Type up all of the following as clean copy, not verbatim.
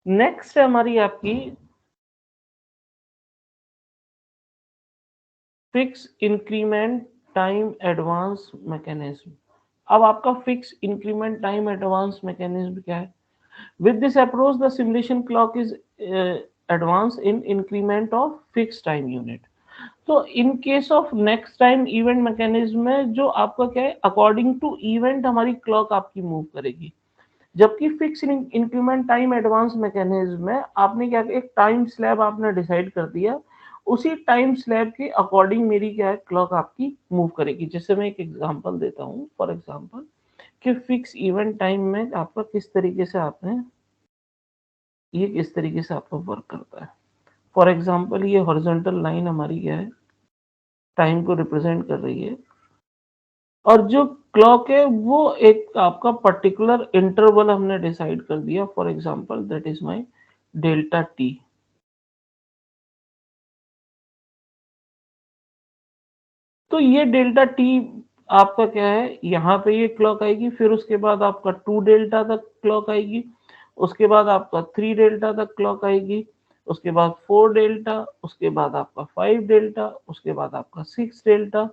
Next है हमारी आपकी fix increment time advance mechanism. अब आपका fix increment time advance mechanism क्या है? With this approach, the simulation clock is advanced in increment of fixed time unit. तो in case of next time event mechanism में जो आपका क्या है, अकॉर्डिंग टू इवेंट हमारी क्लॉक आपकी मूव करेगी। जबकि fix increment time advance mechanism में आपने क्या किया, एक टाइम स्लैब आपने डिसाइड कर दिया, उसी टाइम स्लैब के अकॉर्डिंग मेरी क्या है, क्लॉक आपकी मूव करेगी। जैसे मैं एक एग्जांपल देता हूँ, फॉर एग्जांपल कि फिक्स इवेंट टाइम में आपका किस तरीके से आपने ये किस तरीके से आपका वर्क करता है। फॉर एग्जांपल ये हॉरिजॉन्टल लाइन हमारी क्या है, टाइम को रिप्रेजेंट कर रही है, और जो क्लॉक है वो एक आपका पर्टिकुलर इंटरवल हमने डिसाइड कर दिया। For example that is my delta T. तो ये डेल्टा टी आपका क्या है, यहाँ पे ये क्लॉक आएगी, फिर उसके बाद आपका 2 डेल्टा तक क्लॉक आएगी, उसके बाद आपका 3 डेल्टा तक क्लॉक आएगी, उसके बाद 4 डेल्टा, उसके बाद आपका 5 डेल्टा, उसके बाद आपका 6 डेल्टा।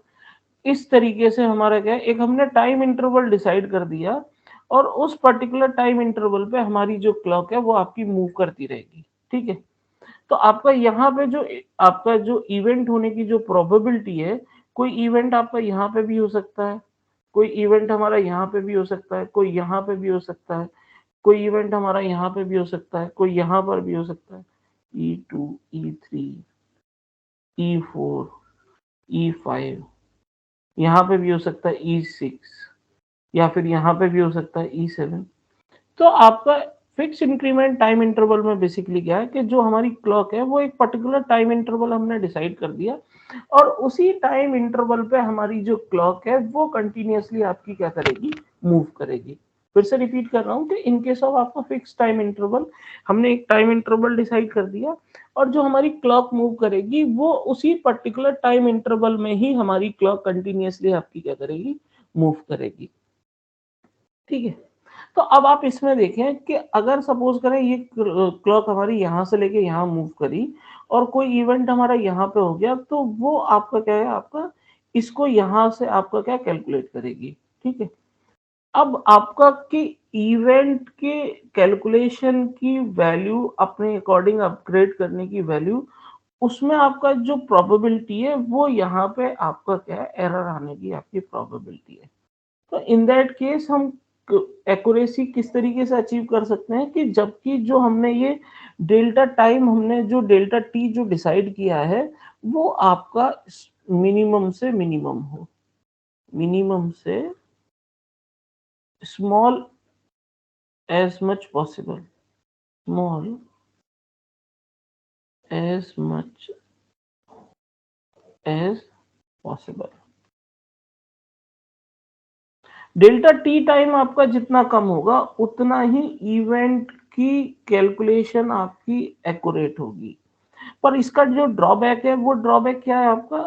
इस तरीके से हमारा क्या है, एक हमने टाइम इंटरवल डिसाइड कर दिया, और उस पर्टिकुलर टाइम इंटरवल पे हमारी जो क्लॉक है वो आपकी मूव करती रहेगी। ठीक है। तो आपका यहाँ पे जो आपका जो इवेंट होने की जो प्रोबेबिलिटी है, कोई इवेंट आपका यहाँ पे भी हो सकता है, कोई इवेंट हमारा यहाँ पे भी हो सकता है, कोई यहाँ पे भी हो सकता है, कोई इवेंट हमारा यहाँ पे भी हो सकता है, कोई यहाँ पर भी हो सकता है। E2, E3, E4, E5, यहाँ पे भी हो सकता है E6, या फिर यहाँ पे भी हो सकता है E7। तो आपका फिक्स इंक्रीमेंट टाइम इंटरवल में बेसिकली क्या है कि जो हमारी क्लॉक है वो एक पर्टिकुलर टाइम इंटरवल हमने डिसाइड कर दिया, और उसी टाइम इंटरवल पे हमारी जो क्लॉक है वो कंटिन्यूअसली आपकी क्या करेगी, मूव करेगी। फिर से रिपीट कर रहा हूँ कि इन केस ऑफ आपका फिक्स टाइम इंटरवल, हमने एक टाइम इंटरवल डिसाइड कर दिया, और जो हमारी क्लॉक मूव करेगी वो उसी पर्टिकुलर टाइम इंटरवल में ही हमारी क्लॉक कंटिन्यूअसली आपकी क्या करेगी, मूव करेगी। ठीक है। तो अब आप इसमें देखें कि अगर सपोज करें ये क्लॉक हमारी यहाँ से लेके यहाँ मूव करी, और कोई इवेंट हमारा यहाँ पे हो गया, तो वो आपका क्या है, आपका इसको यहाँ से आपका क्या कैलकुलेट करेगी। ठीक है। अब आपका कि इवेंट के कैलकुलेशन की वैल्यू अपने अकॉर्डिंग अपग्रेड करने की वैल्यू, उसमें आपका जो प्रोबेबिलिटी है वो यहाँ पे आपका क्या है, एरर आने की आपकी प्रोबेबिलिटी है। तो इन दैट केस हम एक्यूरेसी किस तरीके से अचीव कर सकते हैं कि जबकि जो हमने ये डेल्टा टाइम, हमने जो डेल्टा टी जो डिसाइड किया है, वो आपका मिनिमम से मिनिमम हो, मिनिमम से small as much possible, small as much as possible. Delta T time आपका जितना कम होगा उतना ही इवेंट की कैलकुलेशन आपकी एक्यूरेट होगी। पर इसका जो ड्रॉबैक है, वो ड्रॉबैक क्या है आपका,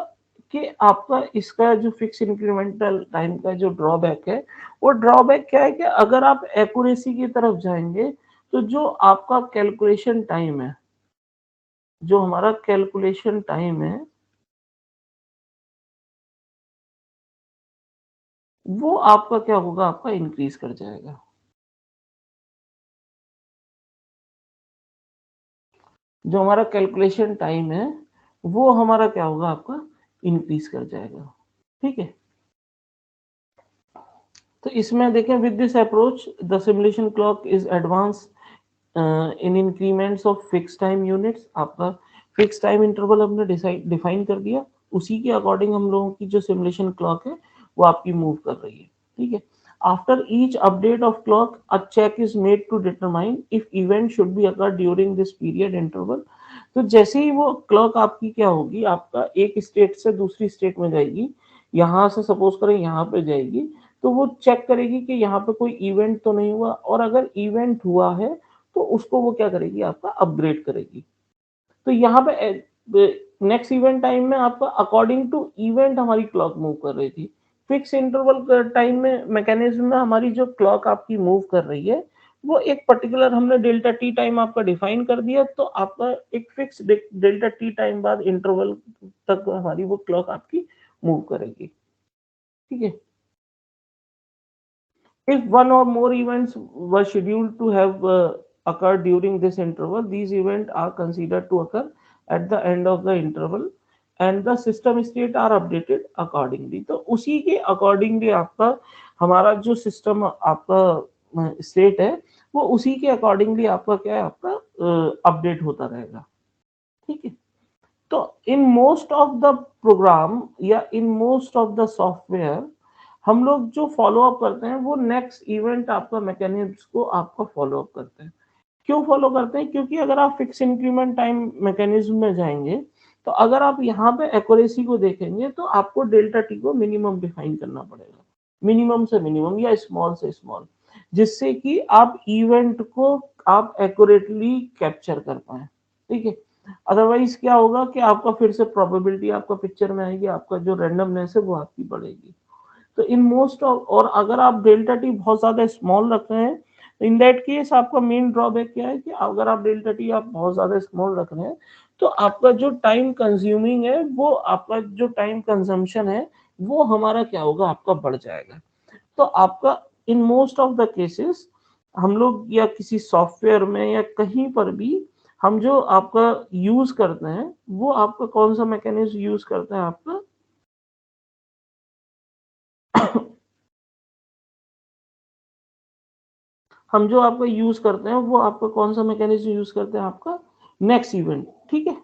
कि आपका इसका जो फिक्स इंक्रीमेंटल टाइम का जो ड्रॉबैक है, वो ड्रॉबैक क्या है कि अगर आप एक्यूरेसी की तरफ जाएंगे, तो जो आपका कैलकुलेशन टाइम है, जो हमारा कैलकुलेशन टाइम है, वो आपका क्या होगा, आपका इंक्रीज कर जाएगा। जो हमारा कैलकुलेशन टाइम है वो हमारा क्या होगा, आपका इंक्रीज कर जाएगा। ठीक है। तो इसमें देखें, with this approach the simulation clock is advance in increments of fix time units. आपका फिक्स टाइम इंटरवल हमने डिसाइड डिफाइन कर दिया, उसी के अकॉर्डिंग हम लोगों की जो सिमुलेशन क्लॉक है वो आपकी मूव कर रही है। ठीक है। After each update of clock a check is made to determine if event should be occur during this period interval. तो जैसे ही वो क्लॉक आपकी क्या होगी, आपका एक स्टेट से दूसरी स्टेट में जाएगी, यहाँ से सपोज करें यहाँ पे जाएगी, तो वो चेक करेगी कि यहाँ पे कोई इवेंट तो नहीं हुआ, और अगर इवेंट हुआ है तो उसको वो क्या करेगी, आपका अपग्रेड करेगी। तो यहाँ पे नेक्स्ट इवेंट टाइम में आपका अकॉर्डिंग टू इवेंट हमारी क्लॉक मूव कर रही थी। फिक्स इंटरवल टाइम में मैकेनिज्म में हमारी जो क्लॉक आपकी मूव कर रही है, वो एक पर्टिकुलर हमने डेल्टा टी टाइम आपका डिफाइन कर दिया, तो आपका एक फिक्स डेल्टा टी टाइम बाद इंटरवल तक हमारी वो क्लॉक आपकी मूव करेगी, ठीक है। If one or more events were scheduled to have occurred during this interval, these events are considered to occur at the end of the interval and the system state are updated accordingly. तो उसी के accordingly आपका हमारा जो system आपका state है वो उसी के अकॉर्डिंगली आपका क्या है, आपका अपडेट होता रहेगा, ठीक है। तो in most of the program या in most of the software हम लोग जो फॉलो अप करते हैं वो नेक्स्ट इवेंट आपका मैकेनिज्म को आपका फॉलो अप करते हैं। क्यों फॉलो करते हैं? क्योंकि अगर आप फिक्स इंक्रीमेंट टाइम मैकेनिज्म में जाएंगे तो अगर आप यहाँ पे एक्यूरेसी को देखेंगे तो आपको डेल्टा टी को मिनिमम डिफाइन करना पड़ेगा, मिनिमम से मिनिमम या स्मॉल से स्मॉल, जिससे कि आप इवेंट को आप एक्यूरेटली कैप्चर कर पाए, ठीक है। अदरवाइज क्या होगा कि आपका फिर से प्रोबेबिलिटी आपका पिक्चर में आएगी, आपका जो रैंडमनेस है वो आपकी बढ़ेगी। तो इन मोस्ट ऑफ, और अगर आप डेल्टा टी बहुत ज्यादा स्मॉल रख रहे हैं तो इन दैट केस आपका मेन ड्रॉबैक क्या है कि अगर आप डेल्टा टी आप बहुत ज्यादा स्मॉल रख रहे हैं तो आपका जो टाइम कंज्यूमिंग है वो आपका जो टाइम कंजम्पशन है वो हमारा क्या होगा, आपका बढ़ जाएगा। तो आपका इन मोस्ट ऑफ द केसेस हम लोग या किसी सॉफ्टवेयर में या कहीं पर भी हम जो आपका यूज करते हैं वो आपका कौन सा मैकेनिज्म यूज करते हैं, आपका हम जो आपका यूज करते हैं वो आपका कौन सा मैकेनिज्म यूज करते हैं, आपका नेक्स्ट इवेंट, ठीक है।